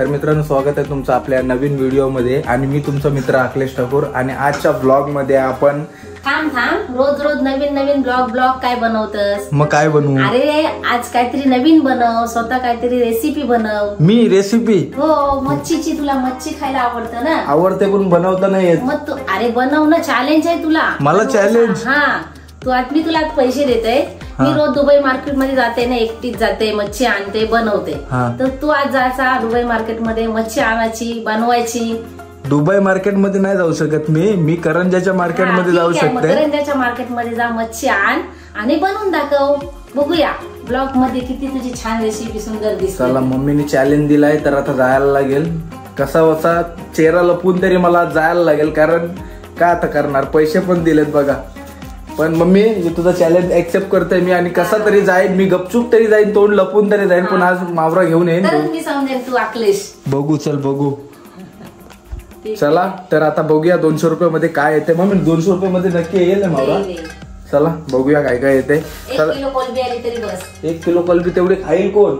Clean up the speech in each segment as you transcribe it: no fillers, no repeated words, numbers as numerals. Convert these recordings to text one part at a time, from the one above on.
तर मित्रांनो, स्वागत आहे तुमचं आपल्या नवीन व्हिडिओ मध्ये आणि मी तुमचा मित्र अखिलेश ठाकूर. आणि आजच्या ब्लॉग मध्ये आपण रोज नवीन ब्लॉग काय बनवतस? मग काय बनवू? अरे आज काहीतरी नवीन बनव, स्वतः काहीतरी रेसिपी बनव. मी रेसिपी? हो, मच्छीची. तुला मच्छी खायला आवडतं ना? आवडते, पण बनवता नाही येत. मग तू अरे बनव ना, चॅलेंज आहे तुला. मला चॅलेंज? हा, मी तुला पैसे देते. मी रोज दुबई मार्केट मध्ये जाते ना, एकटीच जाते, मच्छी आणते, बनवते. तर तू आज जायचा दुबई मार्केट मध्ये, मच्छी आणायची, बनवायची. दुबई मार्केट मध्ये नाही जाऊ शकत मी करंजाच्या मार्केट मध्ये जाऊ शकते. करंजाच्या मार्केट मध्ये जा, मच्छी आण आणि बनवून दाखव. बघूया ब्लॉग मध्ये किती तुझी छान रेसिपी सुंदर दिसते. चला, मम्मीने चॅलेंज दिलाय तर आता जायला लागेल. कसा वसा चेहरा लपून तरी मला जायला लागेल, कारण काय आता करणार, पैसे पण दिलेत बघा. पण मम्मी, तुझा चॅलेंज एक्सेप्ट करते मी आणि कसा तरी जाईन, मी गपचूप तरी जाईन, तोंड लपून तरी जाईन, पण आज मावरा घेऊन येईन. मी समजेन तू अखिलेश. बघू, चल बघू. चला तर आता बघूया 200 रुपये मध्ये काय येते. मम्मी 200 रुपये मध्ये नक्की येईल ना मावरा? चला बघूया काय काय येते. 1 किलो कोलंबी आली तरी बस. 1 किलो कोलंबी तेवढी खाईल कोण?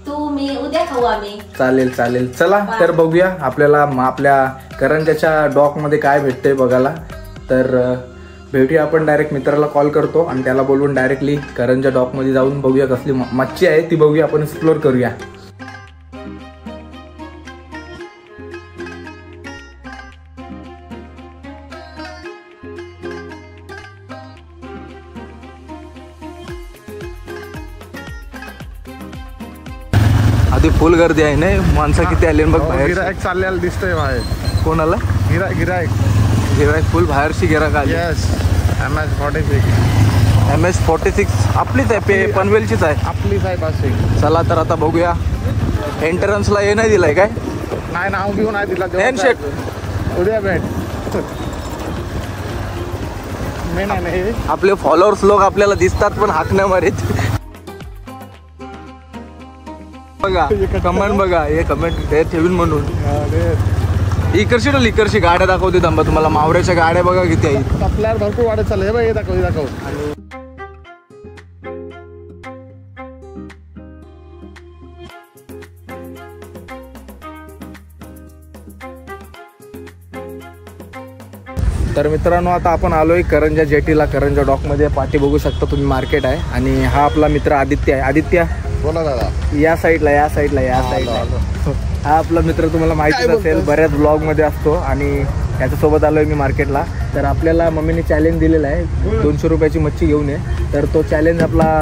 तू, मी, उद्या खाऊ आम्ही. चालेल. चला तर बघूया आपल्याला आपल्या करंजाच्या डॉक मध्ये काय भेटतंय बघायला. तर भेटूया आपण. डायरेक्ट मित्राला कॉल करतो आणि त्याला बोलवून डायरेक्टली करंजा डॉक मध्ये जाऊन बघूया कसली मच्छी आहे ती बघूया, आपण एक्सप्लोर करूया. आधी फुल गर्दी आहे ना, माणसं किती आले बघ बाहेर. गिरायक चाललेला दिसतोय बाहेर. कोणाला? गिरायक फुल बाहेरची गिरायक आली. MS46 आपलीच आहे, पनवेलचीच आहे. आपलीच आहे बस. चला तर आता बघूया. एंट्रन्सला हे नाही दिलाय काय? नाही, नाव घेऊन नाही दिला. उद्या भेट. नाही, आपले फॉलोअर्स लोक आपल्याला दिसतात पण हाक नाही मारीत. बघा कमेंट, बघा हे कमेंट ठेवून म्हणून. इकडची गाड्या दाखवते थांबा तुम्हाला. मावऱ्याच्या गाड्या बघा किती आहेत. आपल्याला भरपूर वाढत चाललं. हे दाखव. तर मित्रांनो, आता आपण आलोय करंजा जेटीला. करंजा डॉक मध्ये पाठी बघू शकता तुम्ही, मार्केट आहे. आणि हा आपला मित्र आदित्य आहे. आदित्य बोला दादा. या साईडला हा आपला मित्र तुम्हाला माहितीच असेल, बऱ्याच ब्लॉग मध्ये असतो आणि त्याच्यासोबत आलोय मी मार्केटला. तर आपल्याला मम्मीने चॅलेंज दिलेला आहे, 200 रुपयाची मच्छी घेऊन ये. तर तो चॅलेंज आपला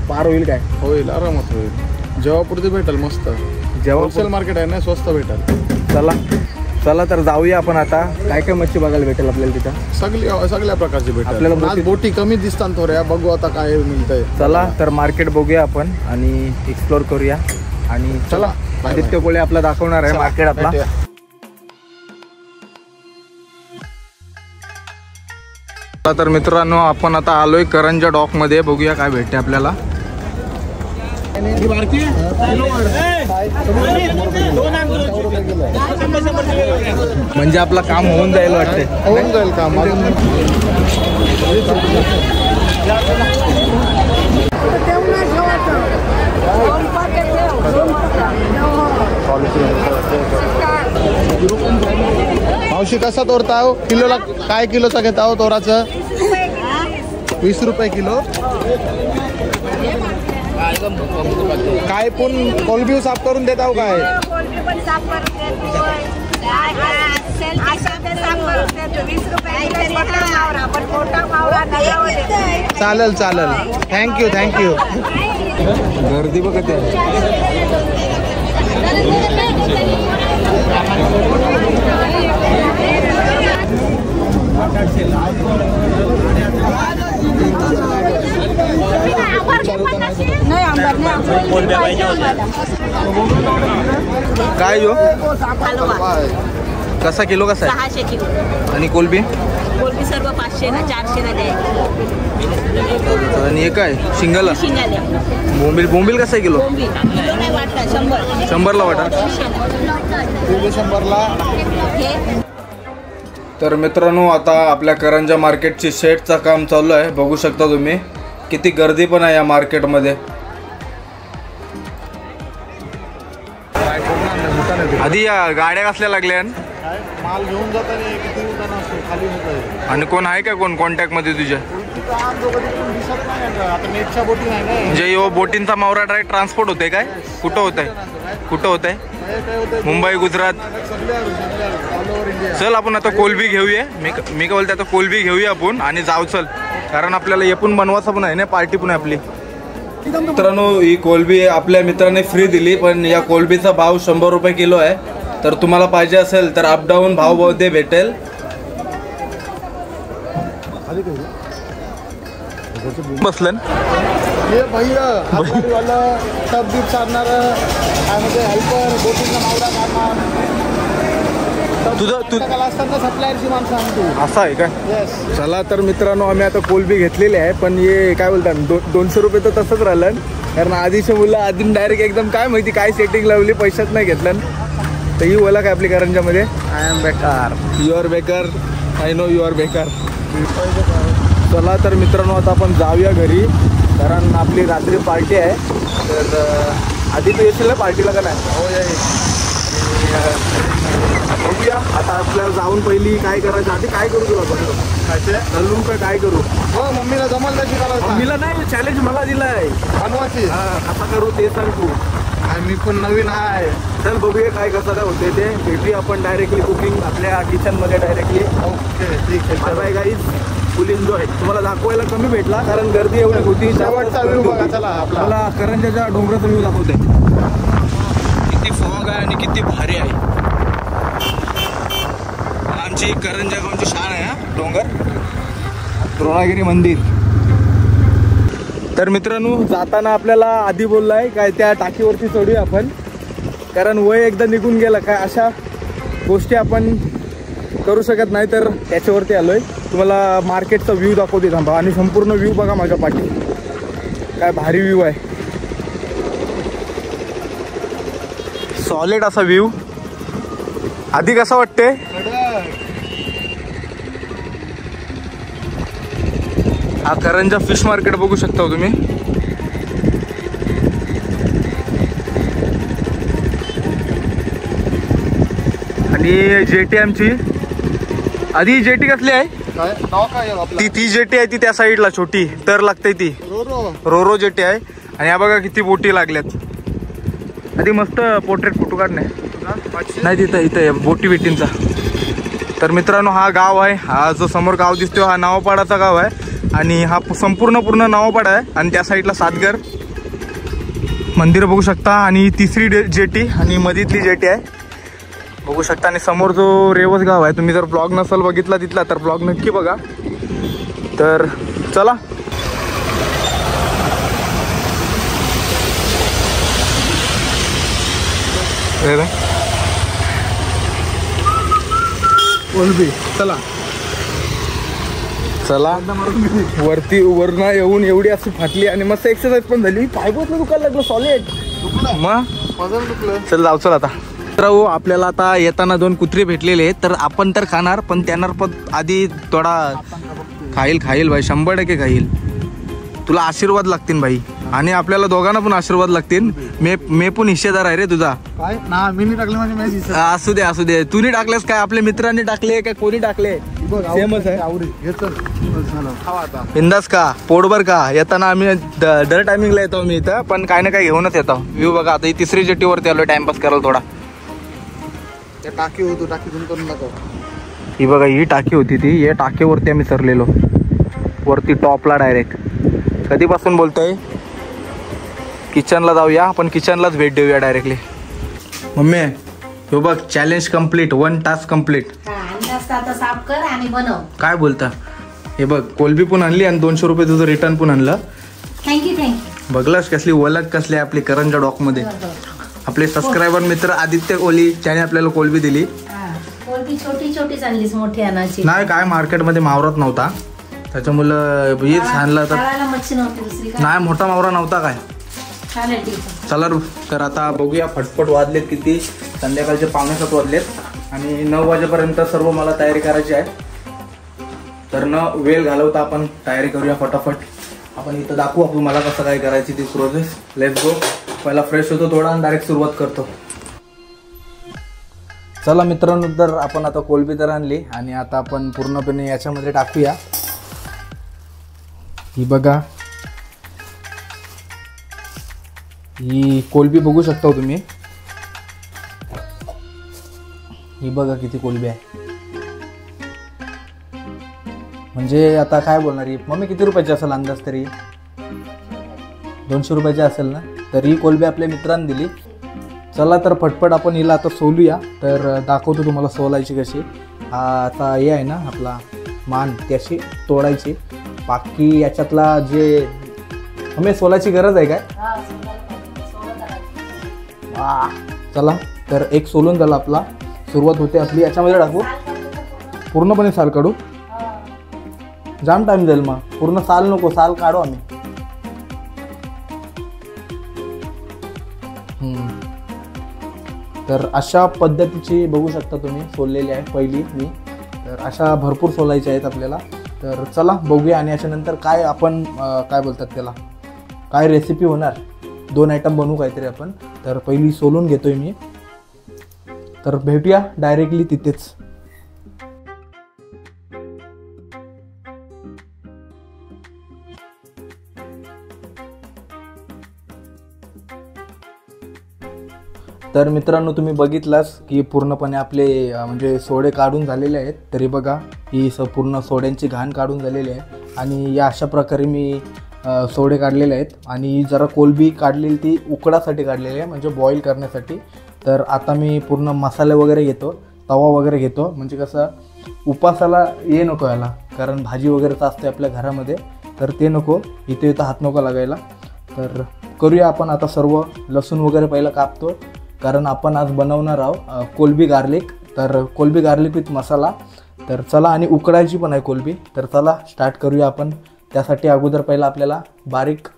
पार होईल काय? होईल, आरामात होईल. जेव्हापुरती भेटेल मस्त. होलसेल मार्केट आहे ना, स्वस्त भेटेल. चला तर जाऊया आपण. आता काय काय मच्छी बघायला भेटेल आपल्याला तिथं? सगळ्या प्रकारची भेटेल. आपल्याला बोटी कमी दिसतात थोड्या. बघू आता काय मिळतंय. चला तर मार्केट बघूया आपण आणि एक्सप्लोर करूया. आणि चला, आदित्य कोळे आपला दाखवणार आहे मार्केट आपला. तर मित्रांनो, आपण आता आलोय करंजा डॉक मध्ये. बघूया काय भेटते आपल्याला. म्हणजे आपला काम होऊन जाईल वाटते. होऊन जाईल काम. मावशी कसा तोरता हो? किलोला काय किलोचा घेता हो तोराचं? 20 रुपये किलो. काय पण कोलबी साफ करून देता हो काय? चालेल थँक्यू. गर्दी बघत आहे. काय यो कसा किलो कसा आहे? 600 किलो. आणि कोलबी कोलबी सर्व 500 ना 400 ना द्यायची. आणि हे काय शिंगल शिंगाले बोंबील बोंबील कसा आहे किलो? कोलबी किलो नाही वाटला 100. 100ला वाटा. 100ला. हे तर मित्रांनो आता आपल्या करंजा मार्केटची शेडचं काम चालू आहे. बघू शकता तुम्ही किती गर्दी पण आहे या मार्केटमध्ये. आधी या गाड्या कसल्या लागल्या माल घेऊन जाताना किती दुकान असतो खाली होत. आणि कोण आहे का कोण कॉन्टॅक्ट मध्ये तुझ्या? दिसत नाही आता नेटच्या बोटी नाही ना. म्हणजे यो बोटींचा मावरा डायरेक्ट ट्रान्सपोर्ट होते काय? कुठं होत आहे? कुठं होत आहे? मुंबई गुजरात. चल आपण आता कोलबी घेऊया. मी काय बोलते आता कोलबी घेऊया आपण आणि जाऊ चल, कारण आपल्याला हे पण बनवायचं पण आहे ना, पार्टी पण आहे आपली. मित्रांनो ही कोलबी आपल्या मित्राने फ्री दिली, पण या कोलबीचा भाव 100 रुपये किलो आहे. तर तुम्हाला पाहिजे असेल तर अपडाऊन भाव मध्ये भेटेल. बसलं हे भैया वाला सब बीट साधणार काय म्हणजे हेल्पर बोटीचा मावरा काढणार. तुझं असताना सप्लायरची माणसं आणतो. असं आहे का? चला तर मित्रांनो आम्ही आता कोलबी घेतलेली आहे, पण हे काय बोलतात 200 रुपये तर तसंच राहिलं, कारण आधीचे मुलं आधी डायरेक्ट एकदम काय माहिती काय सेटिंग लावली, पैशाच नाही घेतलं. तर ही बोला काय आपली करंजामध्ये आय एम बेकार, यू आर बेकार, आय नो यू आर बेकार. चला तर मित्रांनो आता आपण जाऊया घरी, कारण आपली रात्री पार्टी आहे. तर आधी तर येशील ना पार्टीला का नाही? हो बघूया आता आपल्याला जाऊन पहिली काय करायचं. आधी काय करू तुला चालू का काय करू? हो मम्मीला जमल त्याची करायचं. मम्मीला नाही चॅलेंज मला दिलाय बनवायची. कसा करू ते सांग तू. मी पण नवीन आहे. चल बघूया काय कसं काय होते ते. भेटूया आपण डायरेक्टली कुकिंग आपल्या किचनमध्ये डायरेक्टली. ओके ठीक आहे. Bye bye guys, full enjoy. तुम्हाला दाखवायला कमी भेटला कारण गर्दी एवढी होती. शेवटचा व्ह्यू बघा. चला आपल्याला करंजाच्या डोंगराचा व्ह्यू दाखवते. किती फॉग आहे आणि किती भारी आहे. आमची करंजा गावची शान आहे हा डोंगर, द्रोणागिरी मंदिर. तर मित्रांनो जाताना आपल्याला आधी बोललाय काय त्या टाकीवरती चढूया आपण, कारण वय एकदा निघून गेला काय अशा गोष्टी आपण करू शकत नाही. तर त्याच्यावरती आलोय. तुम्हाला मार्केटचा व्ह्यू दाखवते थांबा, आणि संपूर्ण व्ह्यू बघा माझ्या पाठी. काय भारी व्ह्यू आहे, सॉलिड असा व्ह्यू. आधी कसं वाटते? हा करंजा फिश मार्केट बघू शकता तुम्ही. आणि जेटी आमची आधी जेटी कसली आहे? ती जेटी आहे ती त्या साईडला छोटी तर लागते ती रोरो जेटी आहे. आणि या बघा किती बोटी लागल्यात. आधी मस्त पोर्ट्रेट फोटो काढणे नाही तिथं इथं बोटी बिटींचा. तर मित्रांनो हा गाव आहे, हा जो समोर गाव दिसतो हा नावापाडाचा गाव आहे. आणि हा पूर्ण नावापाडा आहे. आणि त्या साईडला सातगर मंदिर बघू शकता. आणि तिसरी जेटी आणि मधीतली जेटी आहे बघू शकता. आणि समोर जो रेवस गाव आहे, तुम्ही जर ब्लॉग नसेल बघितला तिथला तर ब्लॉग नक्की बघा. तर चला कोलबी. चला चला वरती वरना येऊन एवढी अशी फाटली आणि मस्त एक्सरसाइज पण झाली. पायबोत दुखायला लागलं सॉलिड. मग चल जाऊ चल आता. तर आपल्याला आता येताना 2 कुत्रे भेटलेले आहेत. तर आपण तर खाणार, पण त्यांना पण आधी थोडा खाईल भाई, 100% खाईल. तुला आशीर्वाद लागतील भाई, आणि आपल्याला दोघांना पण आशीर्वाद लागतील. मी पण हिस्सेदार आहे रे तुझा. काय ना मी नाही टाकले म्हणजे असू दे तू नाही टाकलेस काय, आपल्या मित्रांनी टाकले काय कोणी टाकले सेमच आहे. बिंदास का पोटभर का. येताना आम्ही दर टायमिंगला येतो मी इथं, पण काय ना काय घेऊनच येतो. व्ह्यू बघा आता ही 3री जेटीवरती आलो टाइमपास करायला थोडा. टाकी होतो टाकीतून करून नका. ही बघा ही टाकी होती ती, या टाकीवरती आम्ही सरलेलो वरती टॉपला डायरेक्ट. कधीपासून बोलतोय किचनला जाऊया आपण, किचनलाच भेट देऊया डायरेक्टली. मम्मी हो बघ चॅलेंज कम्प्लीट, 1 टास्क कम्प्लीट. आता साफ कर आणि बनव. काय बोलता? हे बघ कोलबी पण आणली आणि 200 रुपये तुझं रिटर्न पण आणलं. थँक्यू. बघलास कसली ओळख कसली आपली करंजा डॉक मध्ये. आपले सबस्क्रायबर मित्र आदित्य कोहली त्याने आपल्याला कोलबी दिली. कोलबी छोटी छोटीच आणलीस, मोठी आणायची नाही. काय मार्केटमध्ये मावरत नव्हता त्याच्यामुळे हेच आणला. तर मच्छी नव्हती दुसरी काय? नाही मोठा मावरा नव्हता काय. चालेल ठीक आहे. चला तर आता बघूया. फटफट वाजलेत किती, संध्याकाळचे 6:45 वाजलेत आणि 9 वाजेपर्यंत सर्व मला तयारी करायची आहे. तर न वेळ घालवता आपण तयारी करूया फटाफट. आपण इथं दाखवू आपण मला कसं काय करायची ती प्रोसेस. Let's go. पहिला फ्रेश होतो थोडा आणि डायरेक्ट सुरुवात करतो. चला मित्रांनो, तर आपण आता कोलबी तर आणली आणि आता आपण पूर्णपणे याच्यामध्ये टाकूया. ही बघा, ही कोलबी बघू शकता तुम्ही. ही बघा किती कोलबी आहे. म्हणजे आता काय बोलणार ही मम्मी, किती रुपयाची असेल अंदाज तरी? 200 रुपयाची असेल ना. तर ही कोलबी आपल्या मित्रांनी दिली. चला तर फटफट आपण हिला आता सोलूया. तर दाखवतो तुम्हाला सोलायची कशी. आता हे आहे ना आपला मान, त्याची तोडायची. बाकी याच्यातला जे हमें सोलायची गरज आहे काय? चला तर एक सोलून झाला आपला. सुरुवात होते आपली. याच्यामध्ये टाकू पूर्णपणे साल काढू. जाम टाइम जाईल मग. पूर्ण साल नको, साल काढू आम्ही. तर अशा पद्धतीची बघू शकता तुम्ही सोललेली आहे पहिली मी. तर अशा भरपूर सोलायच्या आहेत आपल्याला. तर चला बघूया. आणि याच्यानंतर काय आपण काय बोलतात त्याला, काय रेसिपी होणार. 2 आयटम बनवू काहीतरी आपण. तर पहिली सोलून घेतोय मी. तर भेटूया डायरेक्टली तिथेच. तर मित्रांनो, तुम्ही बघितलास की पूर्णपणे आपले म्हणजे सोडे काढून झालेले आहेत. तरी बघा ही पूर्ण सोड्यांची घाण काढून झालेली आहे. आणि या अशा प्रकारे मी सोडे काढलेले आहेत. आणि जरा कोलबी काढलेली ती उकडासाठी काढलेली आहे, म्हणजे बॉईल करण्यासाठी. तर आता मी पूर्ण मसाले वगैरे घेतो, तवा वगैरे घेतो. म्हणजे कसं उपासाला ये नको याला, कारण भाजी वगैरेच असते आपल्या घरामध्ये. तर ते नको, इथे इथं हात नको लागायला. तर करूया आपण आता सर्व. लसूण वगैरे पहिलं कापतो, कारण आपण आज बनवणार आहोत कोलबी गार्लिक. तर कोलबी गार्लिक विथ मसाला. तर चला, आणि उकडायची पण आहे कोलबी. तर चला स्टार्ट करूया आपण. त्यासाठी अगोदर पहिला आपल्याला बारीक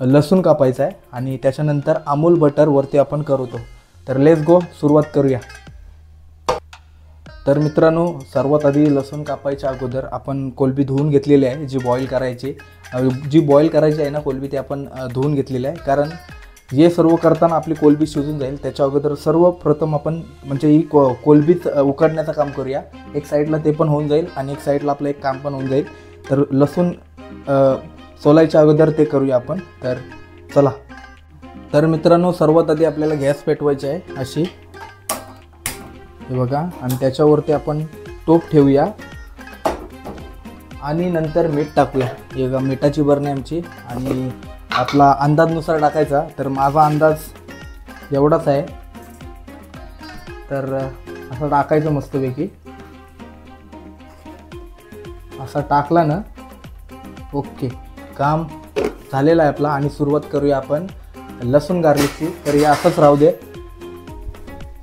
लसूण कापायचा आहे आणि त्याच्यानंतर अमूल बटर वरती आपण करतो. तर लेट्स गो, सुरुवात करूया. तर मित्रांनो, सर्वात आधी लसूण कापायच्या अगोदर आपण कोलबी धुवून घेतलेली आहे, जी बॉईल करायची. जी बॉईल करायची आहे ना कोलबी, ती आपण धुवून घेतलेली आहे. कारण हे सर्व करताना आपली कोलबी शिजून जाईल. त्याच्या अगोदर सर्वप्रथम आपण म्हणजे ही कोलबीच उकडण्याचं काम करूया. एक साईडला ते पण होऊन जाईल आणि एक साईडला आपलं एक काम पण होऊन जाईल. तर लसूण सोलायच्या अगोदर ते करूया आपण. तर चला. तर मित्रांनो, सर्वात आधी आपल्याला गॅस पेटवायची आहे अशी, हे बघा. आणि त्याच्यावरती आपण टोप ठेवूया आणि नंतर मीठ टाकूया. हे बघा मिठाची बरणी आमची. आणि आपला अंदाजनुसार टाकायचा. तर माझा अंदाज एवढाच आहे. तर असं टाकायचं मस्तपैकी. असा टाकला ना, ओके, काम झालेलं आहे आपला. आणि सुरुवात करूया आपण लसूण गार्लिकची. तर हे असंच राहू दे,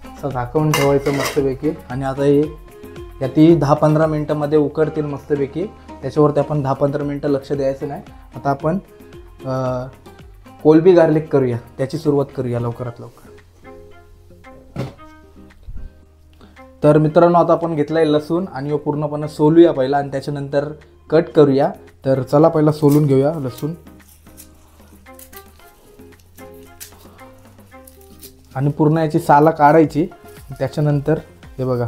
असं झाकवून ठेवायचं मस्तपैकी. आणि आता हे याती 10-15 मिनटामध्ये उकडतील मस्तपैकी. त्याच्यावरती आपण 10-15 मिनटं लक्ष द्यायचं नाही. आता आपण कोलबी गार्लिक करूया, त्याची सुरुवात करूया लवकरात लवकर. तर मित्रांनो, आता आपण घेतलाय लसूण आणि पूर्णपणे सोलूया पहिला आणि त्याच्यानंतर कट करूया. तर चला पहिला सोलून घेऊया लसूण. आणि पूर्ण याची साला काढायची. त्याच्यानंतर हे बघा,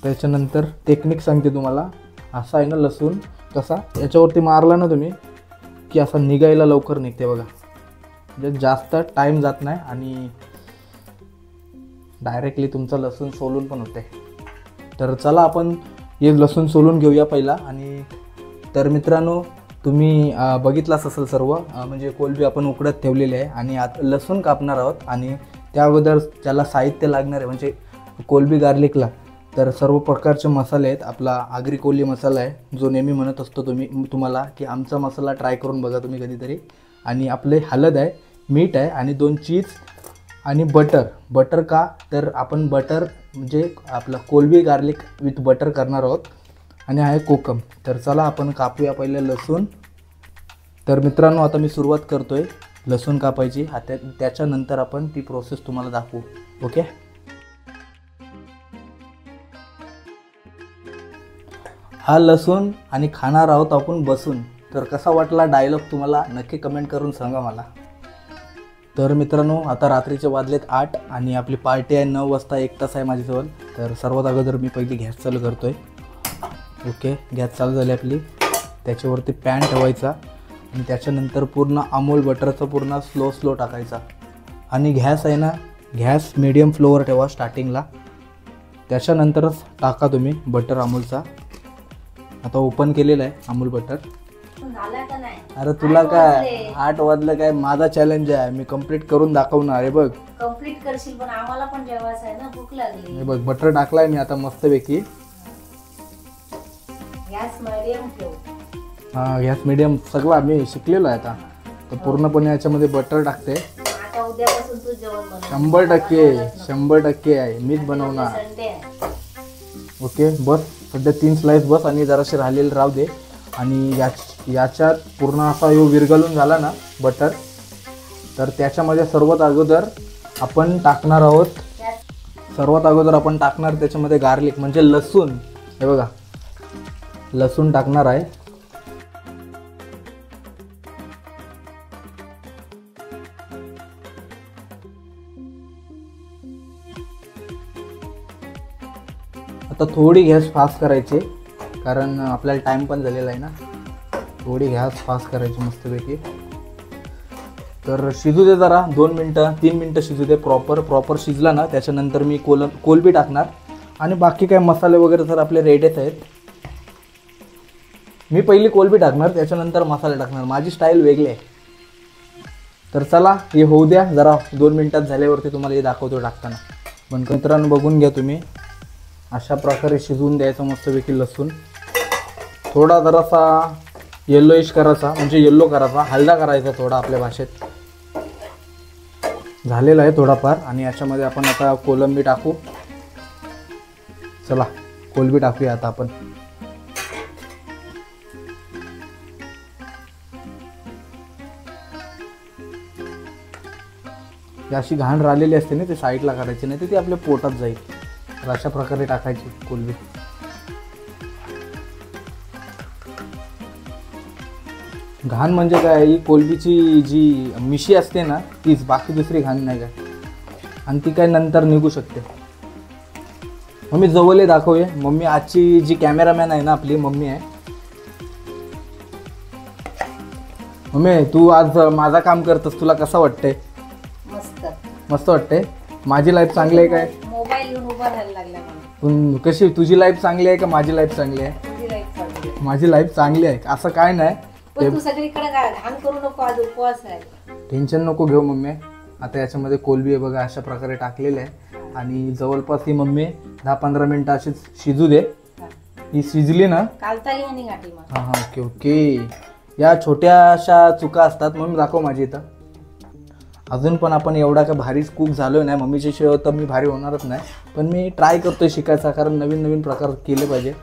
त्याच्यानंतर टेक्निक सांगते तुम्हाला. असा आहे ना लसूण, कसा याच्यावरती मारला ना तुम्ही की असा निघायला लवकर निघते बघा. म्हणजे जास्त टाईम जात नाही आणि डायरेक्टली तुमचं लसूण सोलून पण होते. तर चला आपण हे लसूण सोलून घेऊया पहिला. आणि तर मित्रांनो, तुम्ही बघितलाच असेल सर्व, म्हणजे कोलबी आपण उकडत ठेवलेली आहे आणि आता लसूण कापणार आहोत. आणि त्या अगोदर ज्याला साहित्य लागणार आहे म्हणजे कोलबी गार्लिकला, तर सर्व प्रकारचे मसाले आहेत. आपला आगरी कोली मसाला आहे जो नेहमी म्हणत असतो तुम्हाला की आमचा मसाला ट्राय करून बघा तुम्ही कधीतरी. आणि आपले हळद आहे, मीठ आहे आणि 2 चीज आणि बटर का तर आपण बटर म्हणजे आपला कोलबी गार्लिक विथ बटर करणार आहोत. आणि आहे कोकम. तर चला आपण कापूया पहिले लसूण. तर मित्रांनो आता मी सुरुवात करतोय लसूण कापायची. आता त्याच्यानंतर आपण ती प्रोसेस तुम्हाला दाखवू. ओके. हा लसूण आणि खाणार आहोत आपण बसून. तर कसा वाटला डायलॉग तुम्हाला नक्की कमेंट करून सांगा मला. तर मित्रांनो आता रात्रीचे वाजलेत 8 आणि आपली पार्टी आहे 9 वाजता. 1 तास आहे माझ्याजवळ. तर सर्वात अगोदर मी पहिली गॅस चालू करतो आहे. ओके. गॅस चालू झाली आपली. त्याच्यावरती पॅन ठेवायचा आणि त्याच्यानंतर पूर्ण अमूल बटरचं पूर्ण स्लो टाकायचा. आणि गॅस आहे ना गॅस मीडियम फ्लोवर ठेवा स्टार्टिंगला. त्याच्यानंतरच टाका तुम्ही बटर अमूलचा. आता ओपन केलेलं आहे अमूल बटर. अरे तुला काय 8 वाजलं काय, माझा चॅलेंज आहे, मी कंप्लीट करून दाखवणार आहे. बघ कंप्लीट करशील पण आम्हाला पण जेवायचं आहे ना, भूक लागली. हे बघ बटर टाकलाय मी आता मस्तपैकी. गॅस मीडियम ठेव. हा गॅस मीडियम सगळं आम्ही शिकलेलो आहे आता. तर पूर्णपणे याच्यामध्ये बटर टाकते. आता उद्यापासून तू जेवण बनव. 100% आहे मीच बनवणार. ओके बस सध्या 3 स्लाइस बस आणि जराशी राहिलेलं राहू दे. आणि याच्यात पूर्ण असा विरघळून झाला ना बटर. तर त्याच्यामध्ये सर्वात अगोदर आपण टाकणार त्याच्यामध्ये गार्लिक म्हणजे लसूण. हे बघा लसूण टाकणार आहे. आता थोडी गॅस फास्ट करायची कारण आपल्याला टाइम पण झालेला आहे ना. थोडी गॅस फास्ट करायची मस्तपैकी. तर शिजू दे जरा 2 मिनटं 3 मिनटं शिजू दे. प्रॉपर शिजला ना त्याच्यानंतर मी कोलबी टाकणार. आणि बाकी काय मसाले वगैरे तर आपले रेडीच आहेत. मी पहिली कोलबी टाकणार त्याच्यानंतर मसाले टाकणार. माझी स्टाईल वेगळी आहे. तर चला हे होऊ द्या जरा. 2 मिनटात झाल्यावरती तुम्हाला हे दाखवतो टाकताना. पण मित्रांनो बघून घ्या तुम्ही. अशा प्रकारे शिजवून द्यायचं मस्तपैकी लसूण. थोडा जरासा येल्लोइश करायचा म्हणजे येल्लो करायचा, हलदा करायचा थोडा आपल्या भाषेत. झालेला आहे थोडाफार. आणि याच्यामध्ये आपण आता कोलंबी टाकू. चला कोलंबी टाकूया आता आपण. अशी घाण राहिलेली असते ना ती साईडला करायची, नाही तर ती आपल्या पोटात जाईल. तर अशा प्रकारे टाकायची कोलंबी. घाण म्हणजे काय, ही कोलंबीची जी मिशी असते ना तीच, बाकी दुसरी घाण नाही काय. आणि ती काय नंतर निघू शकते. मम्मी जवळ दाखवूया. मम्मी आजची जी कॅमेरामॅन आहे ना आपली मम्मी आहे. मम्मी तू आज माझा काम करतस, तुला कसं वाटतंय? मस्त वाटतंय. माझी लाईफ चांगली आहे काय? मोबाईल घेऊन उभा राहायला लागला मला. पण कशी तुझी लाईफ चांगली आहे का माझी लाईफ चांगली आहे? तुझी लाईफ चांगली आहे. माझी लाईफ चांगली आहे असं काय नाही. पण तू सगळीकडे घाण करू नको, आज उपवास आहे. टेन्शन नको घेऊ मम्मी. आता याच्यामध्ये कोलंबी बघा अशा प्रकारे टाकलेले आहे. आणि जवळपास ही मम्मी 10-15 मिनिटं अशीच शिजू दे. ही शिजली ना हां ओके ओके. या छोट्याशा चुका असतात म्हणून दाखव माझी इथं. अजून पण आपण एवढा का भारीच कुक झालो नाही. मम्मीची शिवाय तर मी भारी होणारच नाही. पण मी ट्राय करतोय शिकायचा, कारण नवीन नवीन प्रकार केले पाहिजे.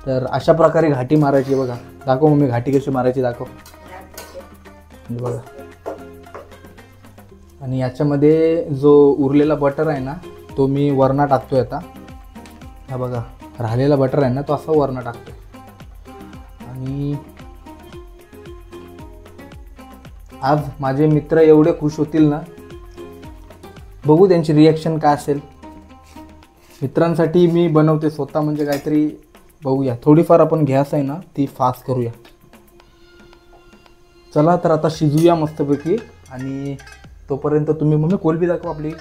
तर अशा प्रकारे घाटी मारायची बघा. दाखव मम्मी घाटी कशी मारायची दाखव बघा. आणि याच्यामध्ये जो उरलेला बटर आहे ना तो मी वरना टाकतोय आता. हा बघा राहिलेला बटर आहे ना तो असा वरना टाकतोय. आणि आज माझे मित्र एवढे खुश होतील ना, बघू त्यांची रिॲक्शन काय असेल. मित्रांसाठी मी बनवते स्वतः म्हणजे काहीतरी बघूया. थोडीफार आपण गॅस आहे ना ती फास्ट करूया. चला तर आता शिजूया मस्तपैकी. आणि तोपर्यंत तुम्ही मम्मी कोलंबी दाखवा आपली.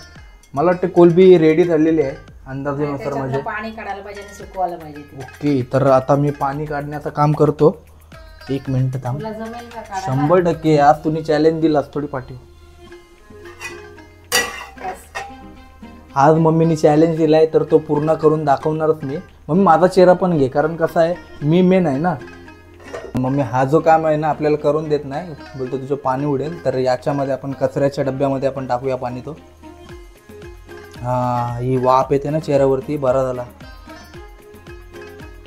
मला वाटतं कोलंबी रेडी झालेली आहे अंदाजानुसार माझे. पाणी काढायला पाहिजे आणि सुकवायला पाहिजे. ओके तर आता मी पाणी काढण्याचं काम करतो. 1 मिनिट थांब. 100% आज तुम्ही चॅलेंज दिलास थोडी पाठी. आज मम्मीने चॅलेंज दिला आहे तर तो पूर्ण करून दाखवणारच मी. मम्मी माझा चेहरा पण घे, कारण कसं आहे मी मेन आहे ना. मम्मी हा जो काम आहे ना आपल्याला करून देत नाही, बोलतो तुझं पाणी उडेल. तर याच्यामध्ये आपण कचऱ्याच्या डब्यामध्ये आपण टाकूया पाणी. तो हां ही वाफ येते ना चेहऱ्यावरती, बरा झाला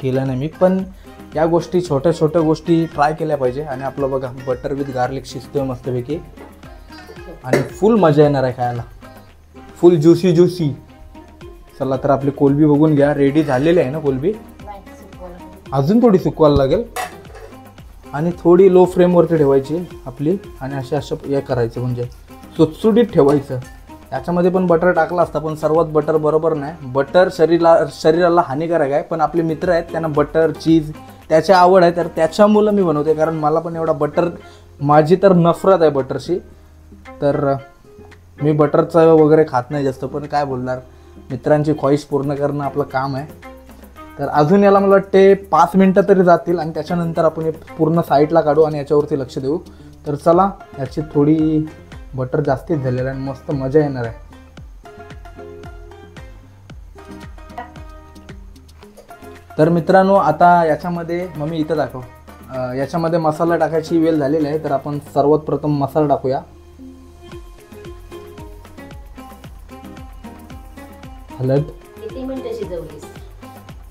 केलं नाही मी. पण या गोष्टी छोट्या छोट्या गोष्टी ट्राय केल्या पाहिजे. आणि आपलं बघा बटर विथ गार्लिक शिजतोय मस्तपैकी आणि फुल मजा येणार आहे खायला, फुल ज्युसी ज्युसी. चला तर आपली कोलबी बघून घ्या, रेडी झालेली आहे ना कोलबी. अजून थोडी सुकवायला लागेल आणि थोडी लो फ्लेमवरती ठेवायची आपली. आणि असं हे करायचं म्हणजे सुटसुटीत ठेवायचं. याच्यामध्ये पण बटर टाकला असता पण सर्वात बटर बरोबर नाही. बटर शरीराला हानिकारक आहे. पण आपले मित्र आहेत त्यांना बटर चीज त्याची आवड आहे, तर त्याच्यामुळं मी बनवते. कारण मला पण एवढा बटर, माझी तर नफरत आहे बटरशी. तर मी बटरचं वगैरे खात नाही जास्त, पण काय बोलणार, मित्रांची ख्वाहिश पूर्ण करणं आपलं काम आहे. तर अजून याला मला वाटते 5 मिनटं तरी जातील आणि त्याच्यानंतर आपण हे पूर्ण साईडला काढू आणि याच्यावरती लक्ष देऊ. तर चला, याची थोडी बटर जास्तीच झालेलं आहे आणि मस्त मजा येणार आहे. तर मित्रांनो आता याच्यामध्ये मम्मी इथं दाखव, याच्यामध्ये मसाला टाकायची वेळ झालेली आहे. तर आपण सर्वात प्रथम मसाला टाकूया. हळद. किती मिनिटं शिजवलीस?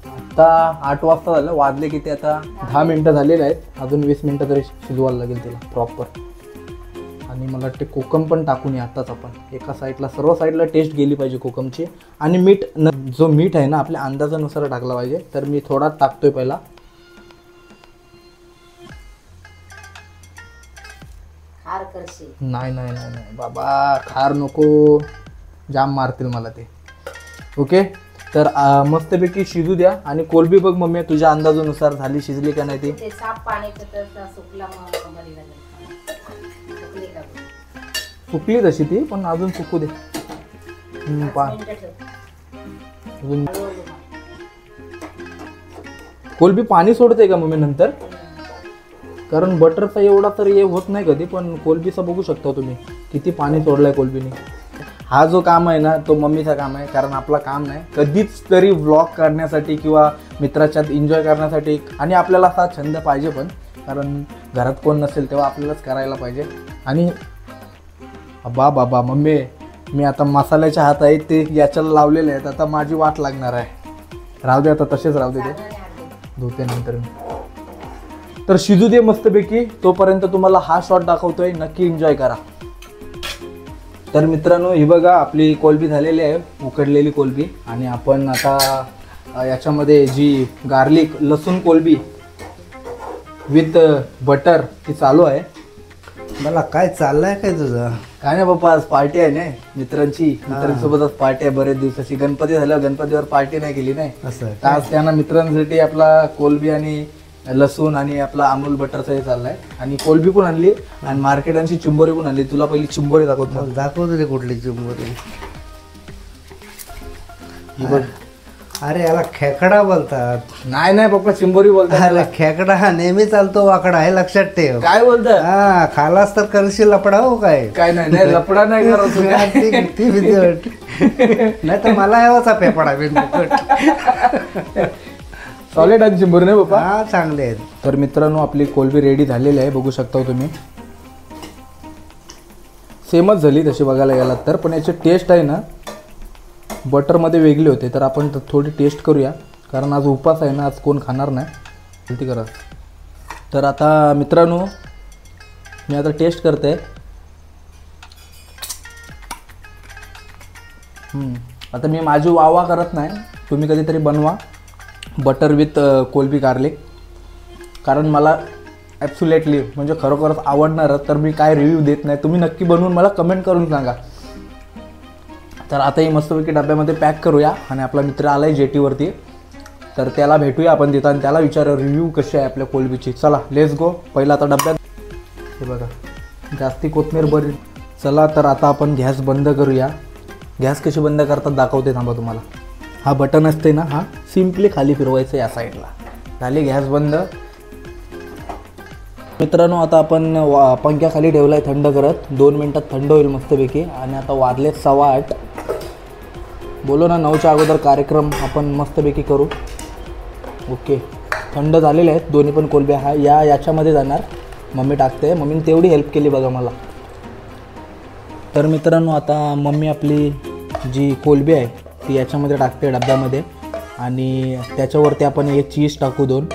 आता 8 वाजता झालं, वाजले किती आता 10 मिनटं झालेले आहेत. अजून 20 मिनटं तरी शिजवायला लागेल तिला प्रॉपर. आणि मला वाटते कोकम पण टाकून या आत्ताच आपण एका साईडला, सर्व साईडला टेस्ट गेली पाहिजे कोकमची. आणि मीठ, जो मीठ आहे ना आपल्या अंदाजानुसार टाकला पाहिजे. तर मी थोडा टाकतोय पहिला. खार करशील? नाही नाही नाही नाही बाबा, खार नको, जाम मारतील मला ते. ओके, तर मस्तपैकी शिजू द्या. आणि कोलबी बघ मम्मी तुझ्या अंदाजानुसार झाली, शिजली का नाही ती. साफ पाणी सुकला, सुकली तशी ती, पण अजून सुकू दे. अजून कोलबी पाणी सोडते का मम्मी नंतर? कारण बटरचा एवढा तर हे होत नाही कधी, पण कोलबीचा बघू शकता तुम्ही किती पाणी सोडलंय कोलबीने. हा जो काम आहे ना तो मम्मीचा काम आहे, कारण आपला काम नाही. कधीच तरी व्लॉग करण्यासाठी किंवा मित्राच्यात एन्जॉय करण्यासाठी, आणि आपल्याला असा छंद पाहिजे पण, कारण घरात कोण नसेल तेव्हा आपल्यालाच करायला पाहिजे. आणि बाबा मम्मी, मी आता मसाल्याच्या हात आहेत ते याच्याला लावलेले आहेत, आता माझी वाट लागणार आहे. राहू दे आता, तसेच राहू दे ते, धुते नंतर मी. तर शिजू दे मस्तपैकी, तोपर्यंत तुम्हाला हा शॉट दाखवतोय, नक्की एन्जॉय करा. तर मित्रांनो ही बघा आपली कोलबी झालेली आहे, उकडलेली कोलबी. आणि आपण आता याच्यामध्ये जी गार्लिक लसूण कोलबी विथ बटर ती चालू आहे. मला काय चाललंय काय तुझं? काय नाही बाप्पा, आज पार्टी आहे ना मित्रांसोबत. आज पार्टी आहे बरेच दिवसाची. गणपती झाल्यावर गणपतीवर पार्टी नाही केली नाही, असं आज त्यांना मित्रांसाठी आपला कोलबी आणि लसूण आणि आपला अमूल बटरचा हे चाललाय. आणि कोलबी पण आणली आणि मार्केटांची चिंबोरी पण आणली. तुला पहिली चिंबोरी दाखवतो रे. कुठली चिंबोरी? बघ. अरे याला खेकडा बोलतात. नाही नाही पप्पा, चिंबोरी बोलतात. खेकडा हा नेहमी चालतो वाकडा, हे लक्षात ठेव. काय बोलतात? हा, खालास तर करशील लपडा. हो काय काय नाही लपडा नाही करत. ती भीती वाटते. नाही तर मला यावाचा पेपडा सॉलिड आणि चिंबोरी नाही बाबा. हा, चांगले आहेत. तर मित्रांनो आपली कोलबी रेडी झालेली आहे, बघू शकता तुम्ही. सेमच झाली तशी बघायला गेलात तर, पण याची टेस्ट आहे ना बटरमध्ये वेगळे होते. तर आपण थोडी टेस्ट करूया, कारण आज उपास आहे ना, आज कोण खाणार नाही. गलती करा. तर आता मित्रांनो मी आता टेस्ट करते. आता मी माझी वावा करत नाही, तुम्ही कधीतरी बनवा बटर विथ कोलबी गार्लिक, कारण मला ॲब्सुलेटली म्हणजे खरोखरच आवडणारच. तर मी काय रिव्ह्यू देत नाही, तुम्ही नक्की बनवून मला कमेंट करून सांगा. तर आता ही मस्तपैकी डब्यामध्ये पॅक करूया. आणि आपला मित्र आला आहे जेटीवरती, तर त्याला भेटूया आपण तिथं आणि त्याला विचारूया रिव्ह्यू कशी आहे आपल्या कोलबीची. चला लेट्स गो. पहिला आता डब्यात हे बघा जास्ती कोथमीर बरी. चला तर आता आपण गॅस बंद करूया. गॅस कशी बंद करतात दाखवते थांबा तुम्हाला. हा बटन असते ना, हा सिम्पली खाली फिरवायचं या साईडला. झाली गॅस बंद. मित्रांनो आता आपण पंख्याखाली ठेवला आहे थंड करत. 2 मिनटात थंड होईल मस्तपैकी. आणि आता वाजले 7:15. बोलो ना 9च्या अगोदर कार्यक्रम आपण मस्तपैकी करू. ओके, थंड झालेले आहेत दोन्ही पण कोलब्या. हा याच्यामध्ये जाणार, मम्मी टाकते. मम्मीने तेवढी हेल्प केली बघा मला. तर मित्रांनो आता मम्मी आपली जी कोलबी आहे ती याच्यामध्ये टाकते डब्यामध्ये आणि त्याच्यावरती आपण एक चीज टाकू 2.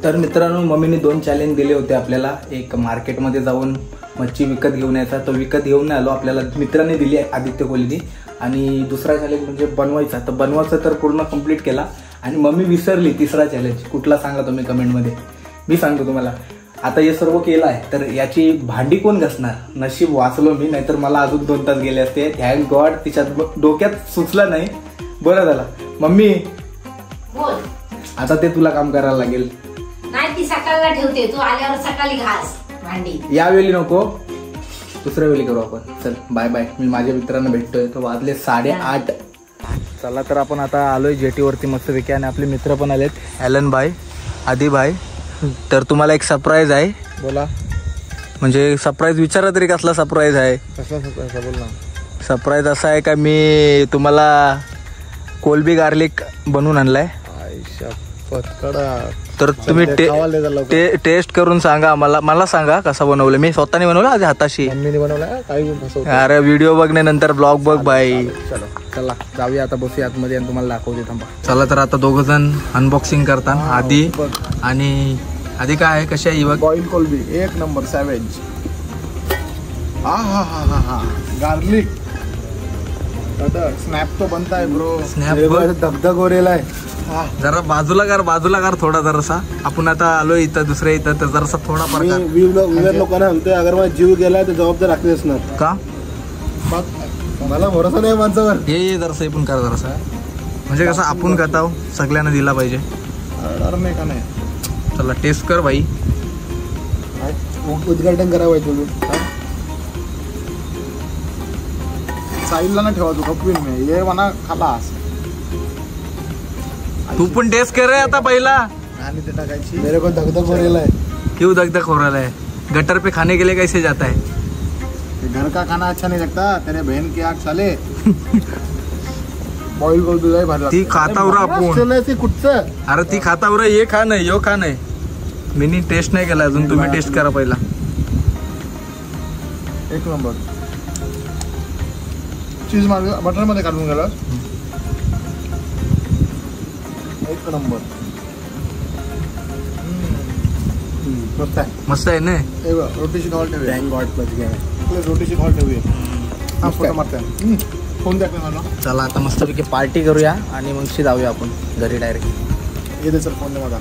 तर मित्रांनो मम्मीने 2 चॅलेंज दिले होते आपल्याला. एक मार्केटमध्ये जाऊन मच्छी विकत घेऊन यायचा, तो विकत घेऊन नाही आलो, आपल्याला मित्राने दिली आदित्य कोहलीने. आणि दुसरा चॅलेंज म्हणजे बनवायचा. तर बनवायचं तर पूर्ण कंप्लीट केला आणि मम्मी विसरली तिसरा चॅलेंज. कुठला सांगा तुम्ही कमेंटमध्ये, मी सांगतो तुम्हाला. आता हे सर्व केलं आहे तर याची भांडी कोण घासणार. नशीब वाचलो मी, नाहीतर मला अजून 2 तास गेले असते. थँक गॉड तिच्यात डोक्यात सुचलं नाही. बरं झालं. मम्मी बोल, आता ते तुला काम करायला लागेल. नाही ती सकाळला ठेवते, तू आल्यावर सकाळी घास भांडी. यावेळी नको, दुसऱ्या वेळी करू आपण. चल बाय बाय, मी माझ्या मित्रांना भेटतोय. तो वाजले 8:30. चला तर आपण आता आलोय जेटीवरती मस्तपैकी आणि आपले मित्र पण आलेत, ॲलन भाई, आदी भाई. तर तुम्हाला एक सरप्राईज आहे. बोला. म्हणजे सरप्राईज विचारा तरी कसला सरप्राईज आहे. कसला सरप्राईज बोल ना. सरप्राईज असा आहे का मी तुम्हाला कोलबी गार्लिक बनवून आणलाय. तर तुम्ही टेस्ट करून सांगा मला सांगा कसं बनवलं. मी स्वतःने बनवलं आधी हाताशी. अरे व्हिडिओ बघण्यानंतर ब्लॉग बघ भाई. चला जाऊया आता, बसूया आतमध्ये आणि तुम्हाला दाखवते. थांबा. चला तर आता 2 जण अनबॉक्सिंग करतात. आधी आणि आधी काय आहे, कशी आहे बॉईल कोलबी 1 नंबर सॅवेज. हा गार्लिक स्नॅप तो बनता है ब्रो. स्नॅप धगधग हो रेला है. जरा बाजूला कर थोडा जरासा. आपण आता आलो इथं दुसऱ्या इथं, तर जरासा थोडा व्ह्यूअर लोकांना म्हणतोय अगर माझा जीव गेलाय तर जबाबदार राखली असणार का. मला भरोसा नाही माणसावर. ये जरासा पण करा जरासा. म्हणजे कसं आपण खाताव सगळ्यांना दिला पाहिजे. नाही का नाही. चला टेस्ट कर भाई. उद्घाटन करावं तुम्ही. साईडला ना ठेवा तू कपवीन मी ये म्हणा खालास. तू पण टेस्ट कर रे आता पहिला. आणि ते टाकायची. मेरे को धगधग हो रहा है. क्यों धगधग हो रहा है. गटर पे खाने के लिए कैसे जाता है. घर का खाना अच्छा नहीं लगता तेरे बहन की आग साले. बॉईल कर दूध आहे. ती खातावर आपण कुठचं. अरे ती खातावर ये खा नाही यो खा नाही. मी टेस्ट नाही केला अजून. तुम्ही टेस्ट करा पहिला. 1 नंबर. चीज बटर मध्ये काढून गेला. 1 नंबर. मस्त आहे ना. रोटीची खावल ठेवूया. थँक गॉड बच गया. रोटीची खावल ठेवूया. हा फोटो मारते. फोन द्या मला. चला आता मस्तपैकी पार्टी करूया आणि मग जाऊया आपण घरी डायरेक्ट. येते सर फोन द्या मला.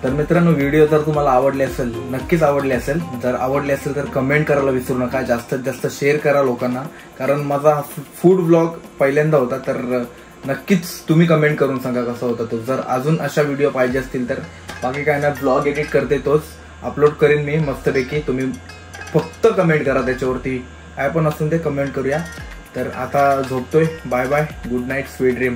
तर मित्रांनो व्हिडिओ जर तुम्हाला आवडले असेल, नक्कीच आवडले असेल. जर आवडले असेल तर कमेंट करायला विसरू नका. जास्तीत जास्त शेअर करा लोकांना. कारण माझा फूड ब्लॉग पहिल्यांदा होता, तर नक्कीच तुम्ही कमेंट करून सांगा कसा होता तो. जर अजून अशा व्हिडिओ पाहिजे असतील तर बाकी काय ना, ब्लॉग एडिट करते तोच अपलोड करेन मी मस्तपैकी. तुम्ही फक्त कमेंट करा त्याच्यावरती. काय पण असून ते कमेंट करूया. तर आता झोपतोय. Bye bye, good night, sweet dream.